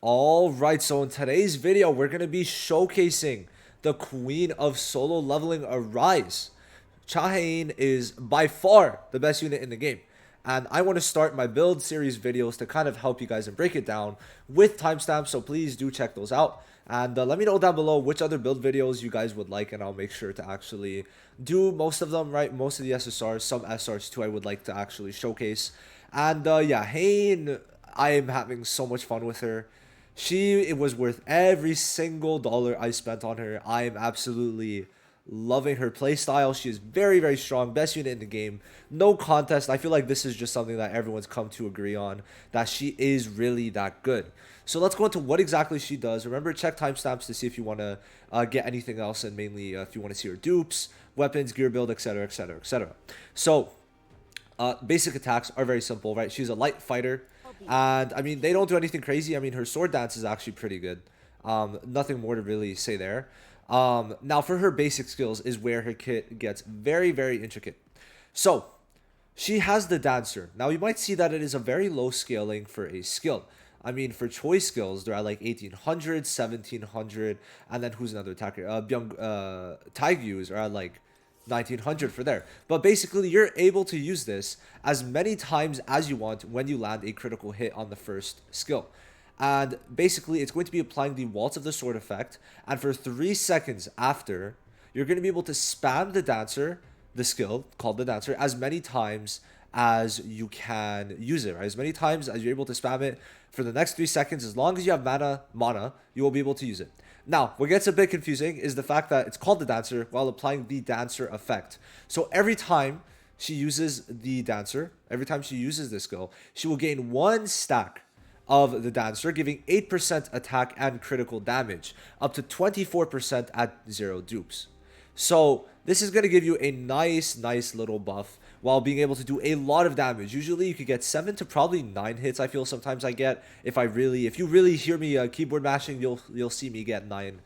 Alright, so in today's video, we're going to be showcasing the queen of solo leveling Arise. Hae-In is by far the best unit in the game. And I want to start my build series videos to kind of help you guys and break it down with timestamps, so please do check those out. And let me know down below which other build videos you guys would like, and I'll make sure to actually do most of them, right? Most of the SSRs, some SRs too, I would like to actually showcase. And yeah, Hae-In, I am having so much fun with her. It was worth every single dollar I spent on her. I am absolutely loving her playstyle. She is very, very strong. Best unit in the game. No contest. I feel like this is just something that everyone's come to agree on, that she is really that good. So let's go into what exactly she does. Remember, check timestamps to see if you want to get anything else, and mainly if you want to see her dupes, weapons, gear build, etc., etc., etc. So basic attacks are very simple, right? She's a light fighter, and I mean, they don't do anything crazy. I mean, her sword dance is actually pretty good. Nothing more to really say there. Now for her basic skills is where her kit gets very, very intricate. So she has the dancer. Now you might see that it is a very low scaling for a skill. I mean, for choice skills, they're at like 1800, 1700, and then who's another attacker? Taegyus are at like 1900 for there. But basically, you're able to use this as many times as you want when you land a critical hit on the first skill. And basically, it's going to be applying the Waltz of the Sword effect. And for 3 seconds after, you're going to be able to spam the dancer, the skill called the dancer, as many times as you can use it, right? As many times as you're able to spam it for the next 3 seconds. As long as you have mana, you will be able to use it. Now, what gets a bit confusing is the fact that it's called the dancer while applying the dancer effect. So every time she uses the dancer, every time she uses this skill, she will gain 1 stack of the dancer, giving 8% attack and critical damage, up to 24% at 0 dupes. So this is going to give you a nice little buff while being able to do a lot of damage. Usually you could get 7 to probably 9 hits. I feel sometimes I get, if you really hear me keyboard mashing, you'll see me get 9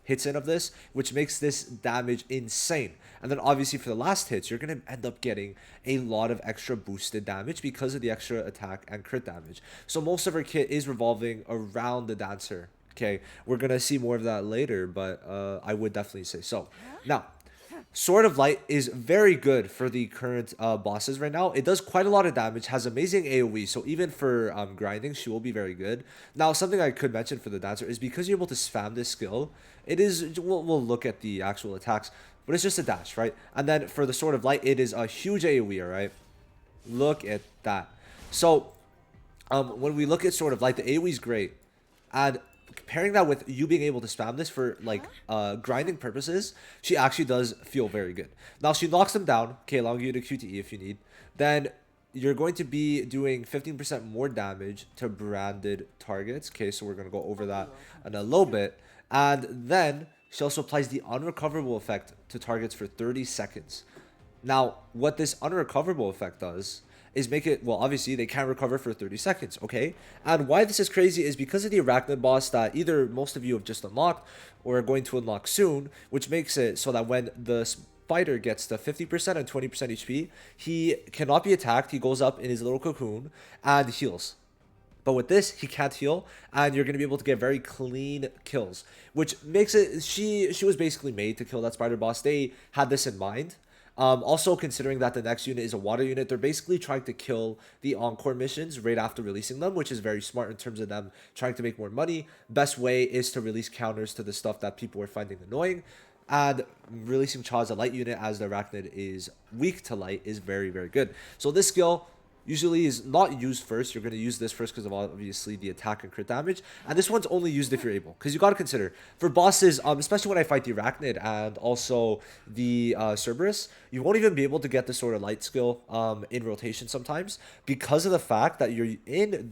hits in of this, which makes this damage insane. And then obviously for the last hits, you're going to end up getting a lot of extra boosted damage because of the extra attack and crit damage. So most of her kit is revolving around the dancer. Okay, we're going to see more of that later, but I would definitely say so. Now, Sword of Light is very good for the current bosses right now. It does quite a lot of damage, has amazing AoE, so even for grinding, she will be very good. Now, something I could mention for the dancer is because you're able to spam this skill, it is, we'll look at the actual attacks, but it's just a dash, right? And then for the Sword of Light, it is a huge AoE, all right? Look at that. So, when we look at Sword of Light, the AoE is great. And comparing that with you being able to spam this for like grinding purposes, she actually does feel very good. Now she knocks them down, okay, allowing you to QTE if you need. Then you're going to be doing 15% more damage to branded targets. Okay, so we're going to go over that in a little bit. And then she also applies the unrecoverable effect to targets for 30 seconds. Now, what this unrecoverable effect does is make it, well, obviously they can't recover for 30 seconds, okay? And why this is crazy is because of the Arachnid boss that either most of you have just unlocked or are going to unlock soon, which makes it so that when the fighter gets to 50% and 20% HP, he cannot be attacked. He goes up in his little cocoon and heals. But with this, he can't heal, and you're going to be able to get very clean kills, which makes it, she was basically made to kill that spider boss. They had this in mind. Also, considering that the next unit is a water unit, they're basically trying to kill the encore missions right after releasing them, which is very smart in terms of them trying to make more money. Best way is to release counters to the stuff that people are finding annoying. And releasing Cha as a light unit as the Arachnid is weak to light is very, very good. So this skill usually is not used first. You're going to use this first because of obviously the attack and crit damage. And this one's only used if you're able. Because you got to consider, for bosses, especially when I fight the Arachnid and also the Cerberus, you won't even be able to get the Sword of Light skill in rotation sometimes. Because of the fact that you're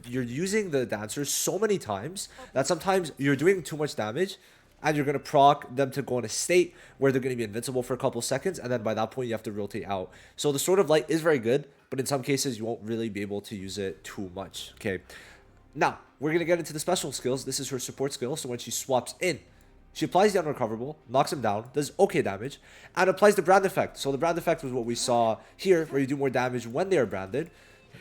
using the Dancer so many times that sometimes you're doing too much damage. And you're going to proc them to go in a state where they're going to be invincible for a couple seconds. And then by that point, you have to rotate out. So the Sword of Light is very good. But in some cases, you won't really be able to use it too much. Okay. Now, we're going to get into the special skills. This is her support skill. So when she swaps in, she applies the unrecoverable, knocks him down, does okay damage, and applies the brand effect. So the brand effect was what we saw here, where you do more damage when they are branded.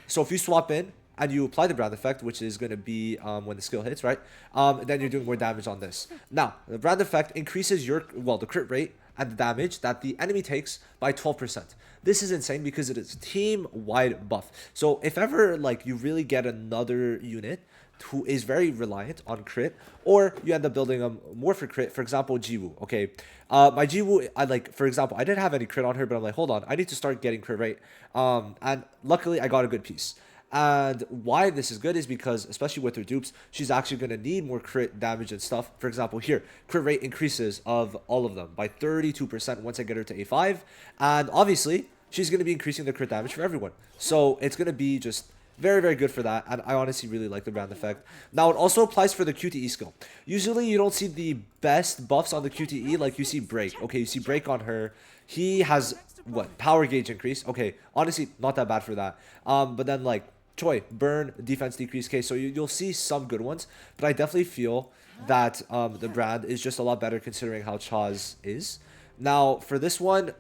So if you swap in and you apply the brand effect, which is going to be when the skill hits, right? Then you're doing more damage on this. Now, the brand effect increases the crit rate and the damage that the enemy takes by 12%. This is insane because it is team-wide buff. So if ever like you really get another unit who is very reliant on crit, or you end up building them more for crit, for example, Jiwoo, okay? My Jiwoo, for example, I didn't have any crit on her, but I'm like, hold on, I need to start getting crit rate. And luckily, I got a good piece. And why this is good is because, especially with her dupes, she's actually going to need more crit damage and stuff. For example, here, crit rate increases of all of them by 32% once I get her to A5. And obviously, she's going to be increasing the crit damage for everyone. So it's going to be just very, very good for that, and I honestly really like the brand effect. Now, it also applies for the QTE skill. Usually, you don't see the best buffs on the QTE, like you see Break. Okay, you see Break on her. He has, what, power gauge increase. Okay, honestly, not that bad for that. But then, like, Choi, Burn, defense decrease. Okay, so you'll see some good ones, but I definitely feel that the brand is just a lot better considering how Cha's is. Now, for this one,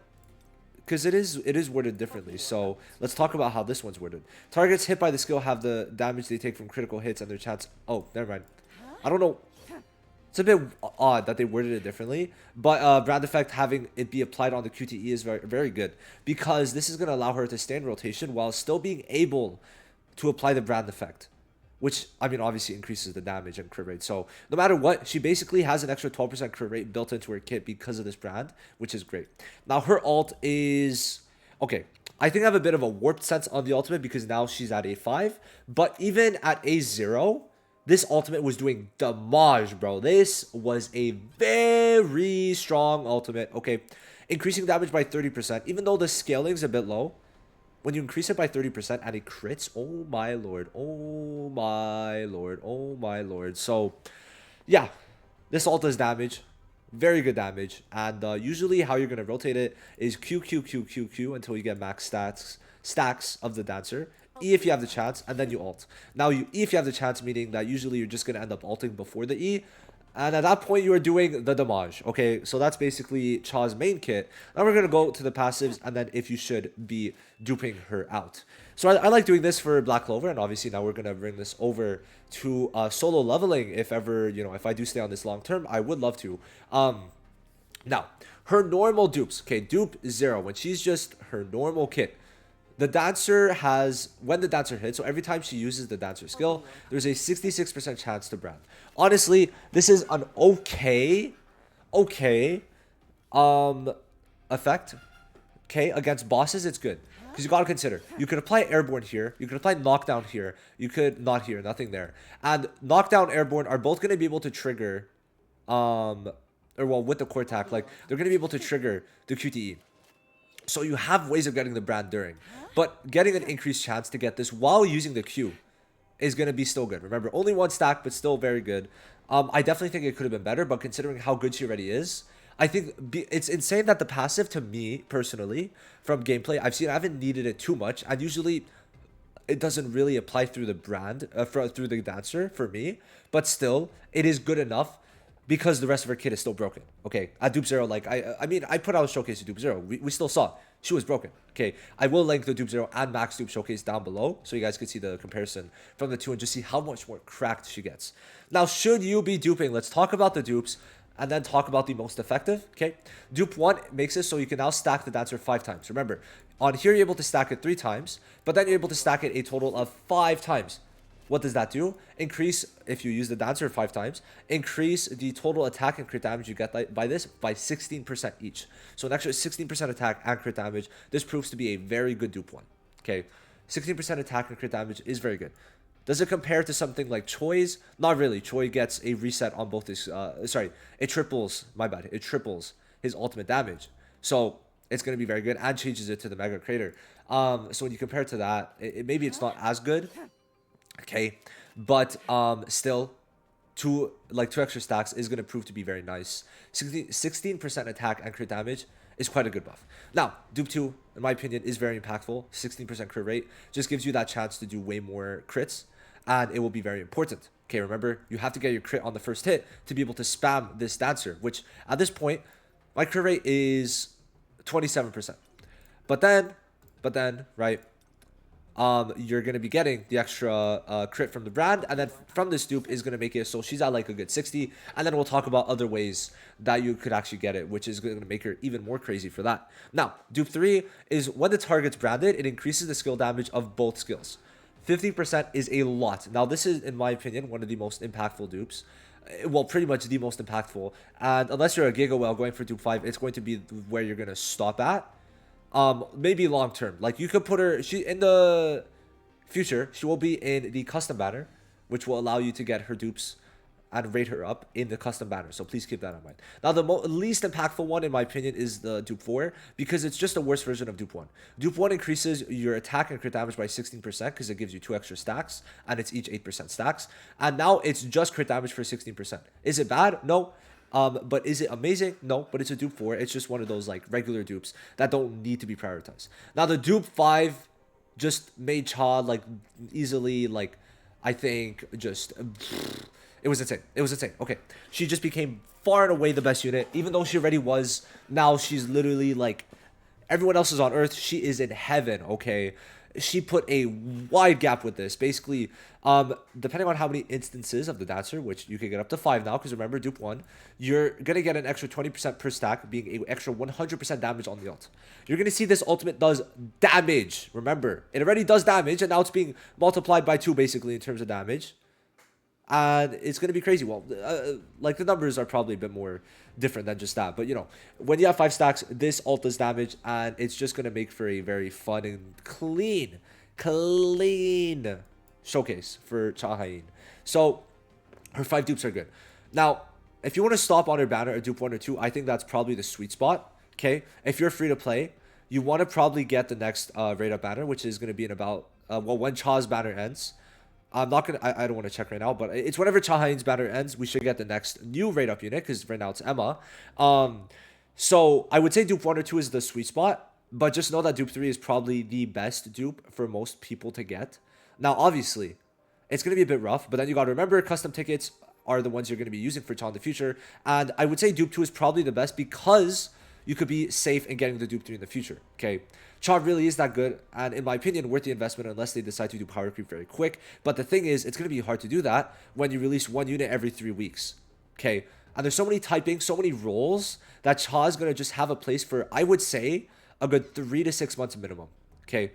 because it is worded differently, so let's talk about how this one's worded. Targets hit by the skill have the damage they take from critical hits and their chance. Oh, never mind. I don't know. It's a bit odd that they worded it differently, but brand effect having it be applied on the QTE is very, very good because this is going to allow her to stay in rotation while still being able to apply the brand effect, which, I mean, obviously increases the damage and crit rate. So no matter what, she basically has an extra 12% crit rate built into her kit because of this brand, which is great. Now, her ult is... Okay, I think I have a bit of a warped sense on the ultimate because now she's at A5. But even at A0, this ultimate was doing damage, bro. This was a very strong ultimate. Okay, increasing damage by 30%. Even though the scaling's a bit low, when you increase it by 30% and it crits, oh my lord, oh my lord, oh my lord. So, yeah, this ult does damage, very good damage. And usually how you're going to rotate it is Q, Q, Q, Q, Q until you get max stacks of the dancer. E if you have the chance, and then you ult. Now, E if you have the chance, meaning that usually you're just going to end up ulting before the E. And at that point, you are doing the damage. Okay, so that's basically Cha's main kit. Now we're going to go to the passives, and then if you should be duping her out. So I like doing this for Black Clover, and obviously now we're going to bring this over to solo leveling. If ever, if I do stay on this long term, I would love to. Now, her normal dupes. Okay, dupe 0, when she's just her normal kit. The dancer has, when the dancer hits, so every time she uses the dancer skill, there's a 66% chance to brand. Honestly, this is an okay effect. Okay, against bosses, it's good. Because you gotta consider, you could apply airborne here, you could apply knockdown here, you could not here, nothing there. And knockdown, airborne are both gonna be able to trigger, with the core attack, like, they're gonna be able to trigger the QTE. So you have ways of getting the brand during. But getting an increased chance to get this while using the Q is going to be still good. Remember, only one stack, but still very good. I definitely think it could have been better, but considering how good she already is, I think it's insane that the passive, to me, personally, from gameplay, I haven't needed it too much. And usually, it doesn't really apply through the brand, through the dancer, for me. But still, it is good enough because the rest of her kit is still broken. Okay, at Dupe 0, like, I mean, I put out a showcase to Dupe 0. We still saw she was broken. Okay, I will link the Dupe 0 and Max Dupe showcase down below so you guys can see the comparison from the two and just see how much more cracked she gets. Now, should you be duping? Let's talk about the dupes and then talk about the most effective. Okay, Dupe 1 makes it so you can now stack the dancer 5 times. Remember, on here you're able to stack it 3 times, but then you're able to stack it a total of 5 times. What does that do? Increase, if you use the dancer 5 times, increase the total attack and crit damage you get by this by 16% each. So an extra 16% attack and crit damage. This proves to be a very good dupe one. Okay, 16% attack and crit damage is very good. Does it compare to something like Choi's? Not really. Choi gets a reset on both his, it triples, my bad, it triples his ultimate damage. So it's going to be very good and changes it to the Mega Crater. So when you compare to that, maybe it's not as good. Okay, but still, two extra stacks is going to prove to be very nice. 16% attack and crit damage is quite a good buff. Now, Dupe 2, in my opinion, is very impactful. 16% crit rate just gives you that chance to do way more crits, and it will be very important. Okay, remember, you have to get your crit on the first hit to be able to spam this dancer, which at this point, my crit rate is 27%. But then, right, you're going to be getting the extra crit from the brand, and then from this dupe is going to make it so she's at like a good 60, and then we'll talk about other ways that you could actually get it, which is going to make her even more crazy for that. Now, dupe 3 is when the target's branded, it increases the skill damage of both skills. 50% is a lot. Now, this is, in my opinion, one of the most impactful dupes. Well, pretty much the most impactful. And unless you're a Giga Whale going for dupe 5, it's going to be where you're going to stop at. Maybe long term. Like, you could put her, she in the future, she will be in the custom banner, which will allow you to get her dupes and rate her up in the custom banner. So please keep that in mind. Now, the least impactful one, in my opinion, is the Dupe 4, because it's just a worse version of Dupe 1. Dupe 1 increases your attack and crit damage by 16% because it gives you 2 extra stacks, and it's each 8% stacks. And now it's just crit damage for 16%. Is it bad? No. But is it amazing? No, but it's a Dupe 4. It's just one of those like regular dupes that don't need to be prioritized. Now, the Dupe 5 just made Cha like easily, like, I think just... It was insane. It was insane. Okay. She just became far and away the best unit. Even though she already was, now she's literally like, everyone else is on Earth. She is in heaven, okay? She put a wide gap with this. Basically, depending on how many instances of the Dancer, which you can get up to 5 now, because remember, Dupe 1, you're going to get an extra 20% per stack, being an extra 100% damage on the ult. You're going to see this ultimate does damage. Remember, it already does damage, and now it's being multiplied by 2, basically, in terms of damage. And it's going to be crazy. Well, like, the numbers are probably a bit more different than just that. But, you know, when you have 5 stacks, this ult does damage. And it's just going to make for a very fun and clean showcase for Hae-In. So, her 5 dupes are good. Now, if you want to stop on her banner, a dupe 1 or 2, I think that's probably the sweet spot. Okay? If you're free to play, you want to probably get the next rate up banner, which is going to be in about, well, when Cha's banner ends. I'm not gonna. I don't want to check right now, but it's whenever Hae-In's banner ends, we should get the next new rate up unit because right now it's Emma. So I would say Dupe 1 or 2 is the sweet spot, but just know that Dupe 3 is probably the best dupe for most people to get. Now, obviously, it's gonna be a bit rough, but then you gotta remember custom tickets are the ones you're gonna be using for Cha in the future, and I would say Dupe 2 is probably the best because you could be safe in getting the Dupe 3 in the future. Okay. Cha really is that good, and in my opinion, worth the investment unless they decide to do power creep very quick. But the thing is, it's going to be hard to do that when you release one unit every 3 weeks. Okay? And there's so many typing, so many roles that Cha is going to just have a place for, I would say, a good 3 to 6 months minimum. Okay?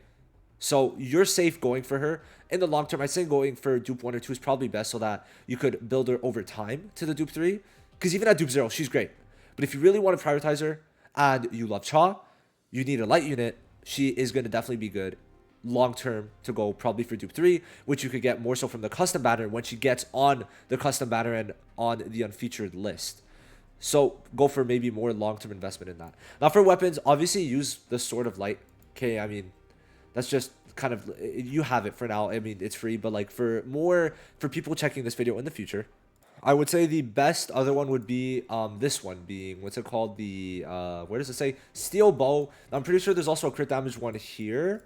So you're safe going for her. In the long term, I'd say going for Dupe 1 or 2 is probably best so that you could build her over time to the Dupe 3. Because even at Dupe 0, she's great. But if you really want to prioritize her and you love Cha, you need a light unit. She is going to definitely be good long term to go probably for Dupe 3, which you could get more so from the custom banner when she gets on the custom banner and on the unfeatured list. So go for maybe more long term investment in that. Now for weapons, obviously use the Sword of Light. Okay, I mean, that's just kind of, you have it for now. I mean, it's free, but like for people checking this video in the future, I would say the best other one would be this one being, what's it called, the where does it say, Steel Bow. I'm pretty sure there's also a crit damage one here.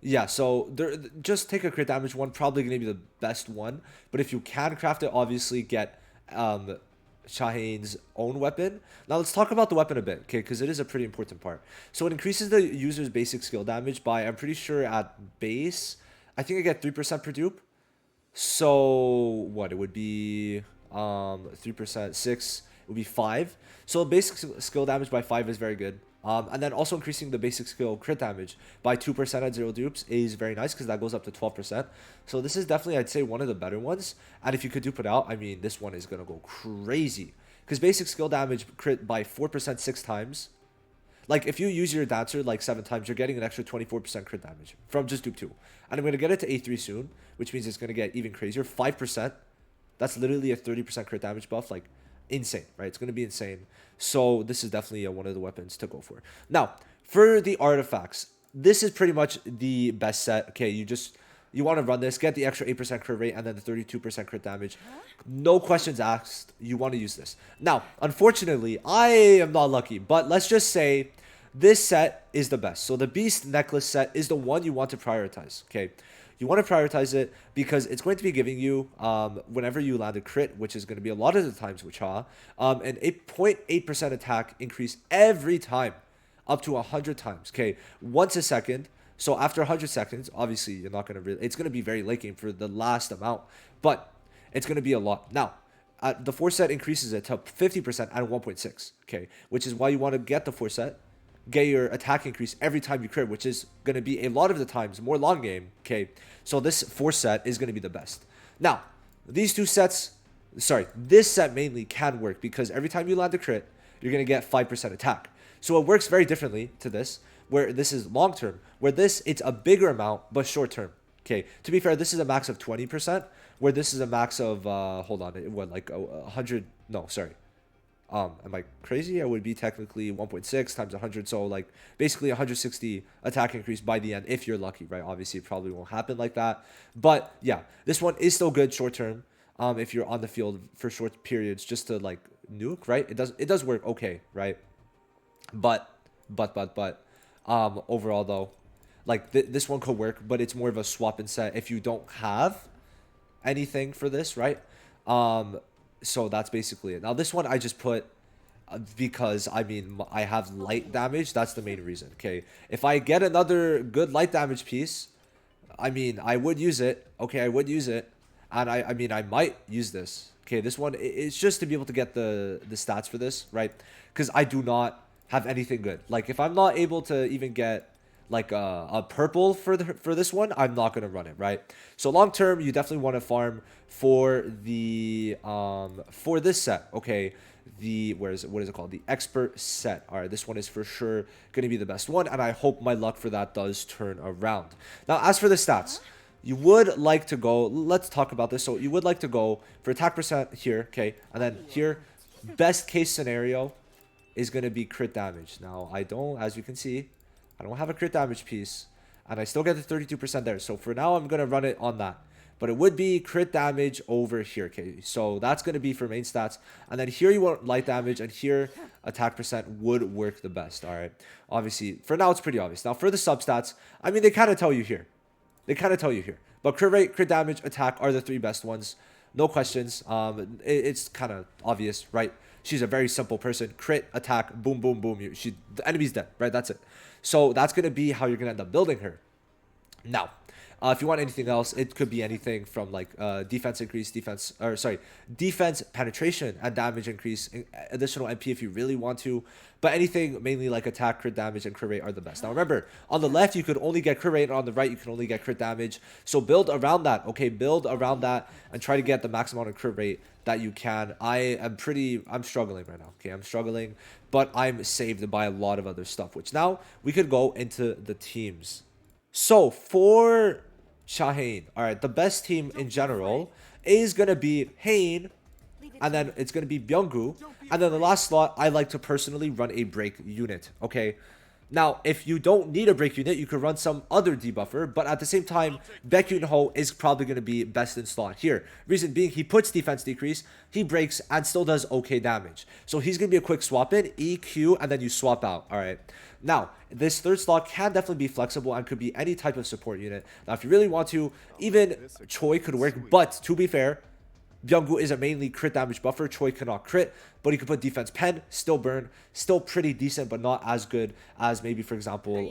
Yeah, so there, just take a crit damage one, probably gonna be the best one. But if you can craft it, obviously get Hae-In's own weapon. Now let's talk about the weapon a bit, okay, because it is a pretty important part. So it increases the user's basic skill damage by, I'm pretty sure at base, I think I get 3% per dupe. So what, it would be 3%, 6, it would be 5. So basic skill damage by 5 is very good. And then also increasing the basic skill crit damage by 2% at 0 dupes is very nice because that goes up to 12%. So this is definitely, I'd say, one of the better ones. And if you could dupe it out, I mean, this one is going to go crazy. Because basic skill damage crit by 4% 6 times. Like, if you use your Dancer, like, 7 times, you're getting an extra 24% crit damage from just Dupe 2. And I'm going to get it to A3 soon, which means it's going to get even crazier. 5%. That's literally a 30% crit damage buff. Like, insane, right? It's going to be insane. So this is definitely one of the weapons to go for. Now, for the artifacts, this is pretty much the best set. Okay, you want to run this, get the extra 8% crit rate and then the 32% crit damage. No questions asked. You want to use this. Now, unfortunately, I am not lucky, but let's just say this set is the best. So the Beast Necklace set is the one you want to prioritize, okay? You want to prioritize it because it's going to be giving you, whenever you land a crit, which is going to be a lot of the times with Cha, an 8.8% attack increase every time, up to 100 times, okay? Once a second. So after 100 seconds, obviously you're not gonna really. It's gonna be very late game for the last amount, but it's gonna be a lot. Now, the 4-set increases it to 50% at 1.6. Okay, which is why you want to get the 4-set, get your attack increase every time you crit, which is gonna be a lot of the times more long game. Okay, so this 4-set is gonna be the best. Now, these two sets, sorry, this set mainly can work because every time you land a crit, you're gonna get 5% attack. So it works very differently to this, where this is long term, where this it's a bigger amount but short term. Okay, to be fair, this is a max of 20%, where this is a max of hold on, what, like 100? No, sorry. Am I crazy? I would be technically 1.6 times 100, so like basically 160 attack increase by the end if you're lucky, right? Obviously, it probably won't happen like that, but yeah, this one is still good short term. If you're on the field for short periods, just to like nuke, right? It does work okay, right? But overall though, like this one could work, but it's more of a swap and set if you don't have anything for this, right? So that's basically it. Now this one I just put because I mean I have light damage. That's the main reason. Okay, if I get another good light damage piece, I mean I would use it. Okay, I would use it, and I mean I might use this. Okay, this one it's just to be able to get the stats for this, right? Because I do not have anything good. Like if I'm not able to even get like a purple for this one, I'm not gonna run it, right? So long term, you definitely want to farm for the for this set. Okay, the what is it called? The expert set. All right, this one is for sure gonna be the best one, and I hope my luck for that does turn around. Now, as for the stats, you would like to go. Let's talk about this. So you would like to go for attack percent here, okay, and then here, best case scenario is going to be crit damage. Now, I don't, as you can see, I don't have a crit damage piece, and I still get the 32% there. So for now, I'm going to run it on that. But it would be crit damage over here, okay? So that's going to be for main stats. And then here you want light damage, and here attack percent would work the best, all right? Obviously, for now, it's pretty obvious. Now, for the substats, I mean, they kind of tell you here. But crit rate, crit damage, attack are the three best ones. No questions. It's kind of obvious, right? She's a very simple person. Crit, attack, boom, boom, boom. The enemy's dead, right? That's it. So that's going to be how you're going to end up building her. Now, if you want anything else, it could be anything from like defense increase, defense penetration and damage increase, additional MP if you really want to. But anything mainly like attack, crit damage, and crit rate are the best. Now remember, on the left you could only get crit rate, and on the right you can only get crit damage. So build around that, okay? Build around that and try to get the maximum amount of crit rate that you can. I'm struggling right now, okay? I'm struggling, but I'm saved by a lot of other stuff, which now we could go into the teams. So for Hae-In, all right, the best team in general is gonna be Hae-In, and then it's gonna be Byung-gu, and then the last slot I like to personally run a break unit. Okay, now if you don't need a break unit, you could run some other debuffer, but at the same time, Baekhyun-ho is probably gonna be best in slot here. Reason being, he puts defense decrease, he breaks, and still does okay damage. So he's gonna be a quick swap in, EQ, and then you swap out. All right. Now, this third slot can definitely be flexible and could be any type of support unit. Now, if you really want to, even Choi could work, but to be fair, Byung-gu is a mainly crit damage buffer. Choi cannot crit, but he could put defense pen, still burn, still pretty decent, but not as good as maybe, for example,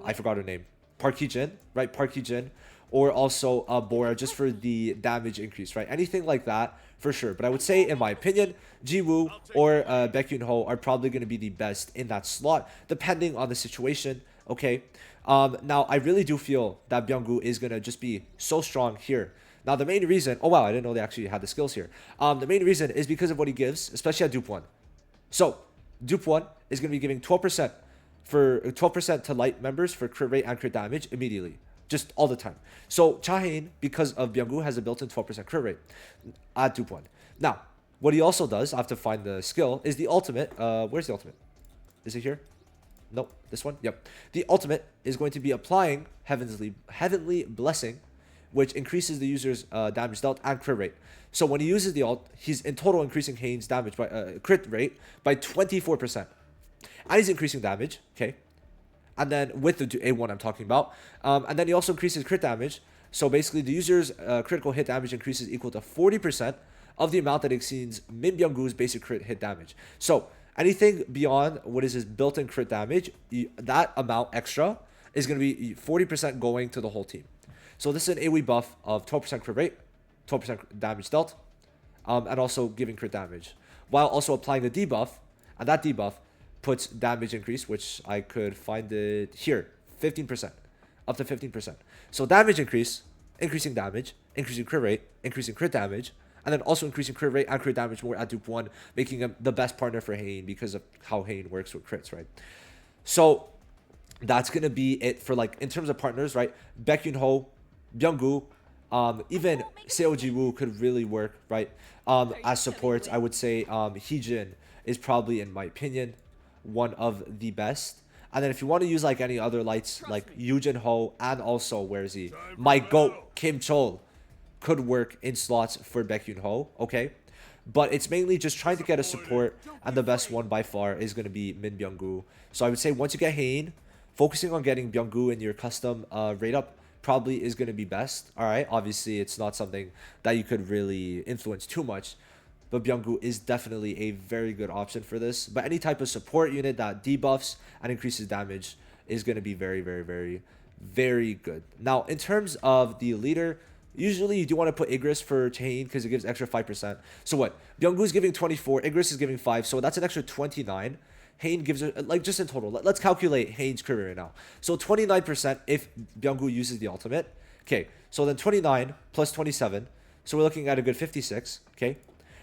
I forgot her name, Park Hee-jin, right? Park Hee-jin, or also Bora, just for the damage increase, right? Anything like that, for sure. But I would say, in my opinion, Jiwoo or Baekhyun-ho are probably going to be the best in that slot, depending on the situation, okay? Now, I really do feel that Byung-gu is going to just be so strong here. Now, the main reason... Oh, wow, I didn't know they actually had the skills here. The main reason is because of what he gives, especially at Dupe 1. So, Dupe 1 is going to be giving 12% for 12% to light members for crit rate and crit damage immediately. Just all the time. So, Hae-In, because of Byung-gu, has a built-in 12% crit rate at Dupe 1. Now, what he also does, I have to find the skill, is the ultimate. Where's the ultimate? Is it here? Nope. This one? Yep. The ultimate is going to be applying Heavenly Blessing, which increases the user's damage dealt and crit rate. So when he uses the ult, he's in total increasing Hae-In's damage by crit rate by 24%. And he's increasing damage, okay? And then with the A1 I'm talking about. And then he also increases crit damage. So basically the user's critical hit damage increases equal to 40% of the amount that exceeds Min Byung-gu's basic crit hit damage. So anything beyond what is his built-in crit damage, that amount extra is going to be 40% going to the whole team. So this is an AoE buff of 12% crit rate, 12% damage dealt, and also giving crit damage, while also applying the debuff, and that debuff puts damage increase, which I could find it here, 15%, up to 15%. So damage increase, increasing damage, increasing crit rate, increasing crit damage, and then also increasing crit rate and crit damage more at Dupe 1, making him the best partner for Hae-In because of how Hae-In works with crits, right? So that's going to be it for, like, in terms of partners, right? Baekhyun-ho, Byung-gu, even Seo Ji-woo could really work, right? As supports, I would say Hee-jin is probably, in my opinion, one of the best. And then if you want to use like any other lights, like Yoo-jin-ho, and also, where is he? My GOAT, Kim Chol, could work in slots for Baekhyun-ho, okay? But it's mainly just trying to get a support, and the best one by far is going to be Min Byung-gu. So I would say once you get Hae-In, focusing on getting Byung-gu in your custom rate up probably is going to be best. All right, obviously it's not something that you could really influence too much, but Byung-gu is definitely a very good option for this. But any type of support unit that debuffs and increases damage is going to be very, very, very, very good. Now, in terms of the leader, usually you do want to put Igris for Hae-In because it gives extra 5%. So what? Byung-gu is giving 24, Igris is giving 5, so that's an extra 29. Hae-In gives it, like, just in total. Let's calculate Hae-In's crit rate right now. So 29% if Byung-gu uses the ultimate. Okay, so then 29 plus 27. So we're looking at a good 56, okay?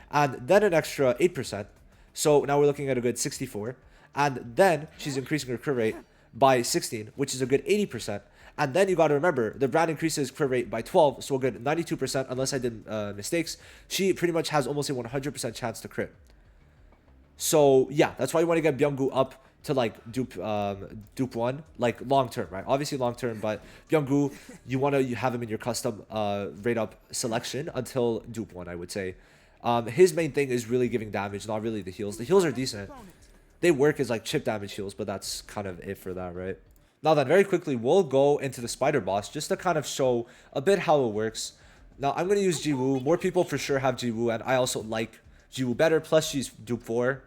And then an extra 8%. So now we're looking at a good 64. And then she's increasing her crit rate by 16, which is a good 80%. And then you got to remember, the brand increases crit rate by 12, so a good 92%, unless I did mistakes. She pretty much has almost a 100% chance to crit. So yeah, that's why you want to get Byung-gu up to like Dupe 1, like long term, right? Obviously long term, but Byung-gu, you want to have him in your custom rate up selection until Dupe 1, I would say. His main thing is really giving damage, not really the heals. The heals are decent. They work as like chip damage heals, but that's kind of it for that, right? Now then, very quickly, we'll go into the spider boss just to kind of show a bit how it works. Now, I'm going to use Ji-woo. More people for sure have Ji-woo, and I also like Ji-woo better. Plus, she's Dupe 4.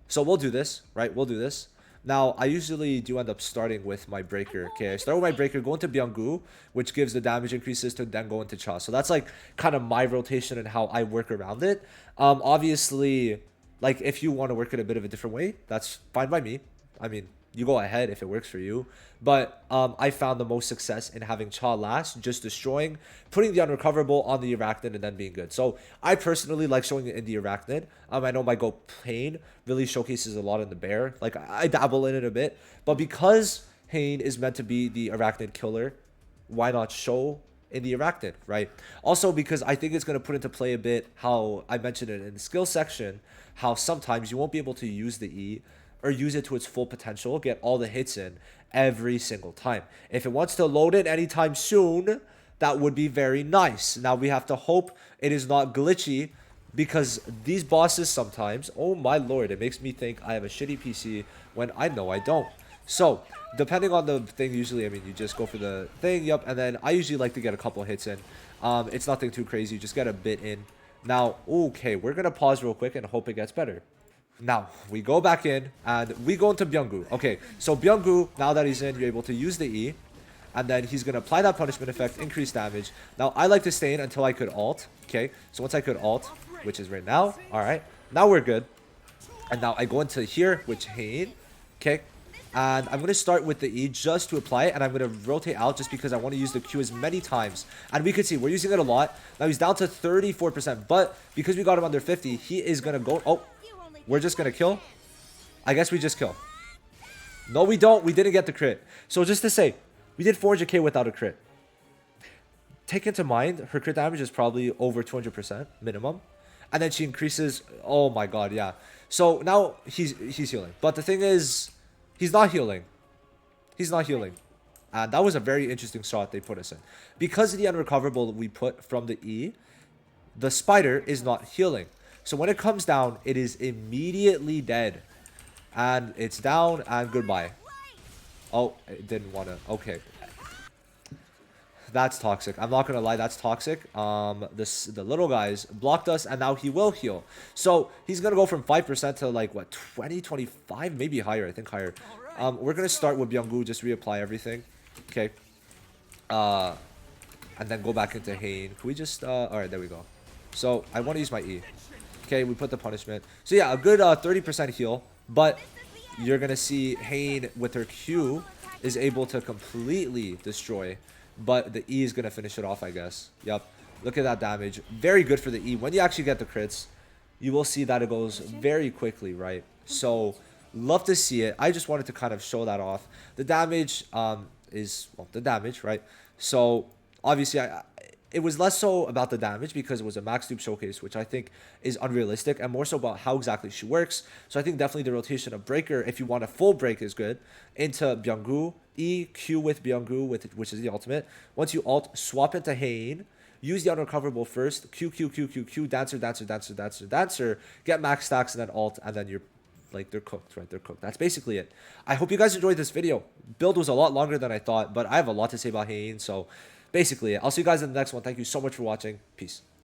So we'll do this, right? We'll do this. Now, I usually do end up starting with my breaker. Okay, I start with my breaker, go into Byung-gu, which gives the damage increases to then go into Cha. So that's like kind of my rotation and how I work around it. Obviously, like if you want to work it a bit of a different way, that's fine by me. I mean, you go ahead if it works for you. But I found the most success in having Cha last, just destroying, putting the unrecoverable on the Arachnid, and then being good. So I personally like showing it in the Arachnid. I know my Go Pain really showcases a lot in the Bear. Like I dabble in it a bit. But because Hae-In is meant to be the Arachnid killer, why not show in the Arachnid, right? Also because I think it's going to put into play a bit how I mentioned it in the skill section, how sometimes you won't be able to use the E or use it to its full potential, get all the hits in every single time. If it wants to load in anytime soon, that would be very nice. Now we have to hope it is not glitchy, because these bosses sometimes, oh my lord, it makes me think I have a shitty PC when I know I don't. So depending on the thing, usually, I mean, you just go for the thing, yup, and then I usually like to get a couple hits in. It's nothing too crazy, just get a bit in. Now, okay, we're gonna pause real quick and hope it gets better. Now, we go back in, and we go into Byung-gu. Okay, so Byung-gu, now that he's in, you're able to use the E, and then he's going to apply that punishment effect, increase damage. Now, I like to stay in until I could ult. Okay, so once I could ult, which is right now, alright, now we're good. And now I go into here, which Hae-In, okay, and I'm going to start with the E just to apply it, and I'm going to rotate out just because I want to use the Q as many times. And we could see, we're using it a lot. Now, he's down to 34%, but because we got him under 50, he is going to go, oh, we're just going to kill? I guess we just kill. No, we don't. We didn't get the crit. So just to say, we did 400k without a crit. Take into mind, her crit damage is probably over 200% minimum. And then she increases. Oh my god, yeah. So now he's healing. But the thing is, he's not healing. He's not healing. And that was a very interesting shot they put us in. Because of the unrecoverable we put from the E, the spider is not healing. So when it comes down, it is immediately dead. And it's down and goodbye. Oh, it didn't want to. Okay. That's toxic. I'm not going to lie. That's toxic. The little guys blocked us, and now he will heal. So he's going to go from 5% to like, what, 20, 25? Maybe higher. I think higher. We're gonna start with Byunggu, just reapply everything. Okay. And then go back into Hae-In. Can we just alright, there we go. So I want to use my E. Okay, we put the punishment. So yeah, a good 30% heal, but you're gonna see Hae-In with her Q is able to completely destroy, but the E is gonna finish it off, I guess. Yep. Look at that damage. Very good for the E. When you actually get the crits, you will see that it goes very quickly, right? So love to see it. I just wanted to kind of show that off. The damage is, well, the damage, right? So obviously it was less so about the damage because it was a max dupe showcase, which I think is unrealistic, and more so about how exactly she works. So I think definitely the rotation of breaker, if you want a full break, is good. Into Byunggu, E, Q with Byunggu, which is the ultimate. Once you ult, swap into Hae-In, use the unrecoverable first, Q, Q, Q, Q, Q, dancer, dancer, dancer, dancer, dancer, get max stacks and then ult, and then you're like, they're cooked, right? They're cooked. That's basically it. I hope you guys enjoyed this video. Build was a lot longer than I thought, but I have a lot to say about Hae-In, so basically it. I'll see you guys in the next one. Thank you so much for watching. Peace.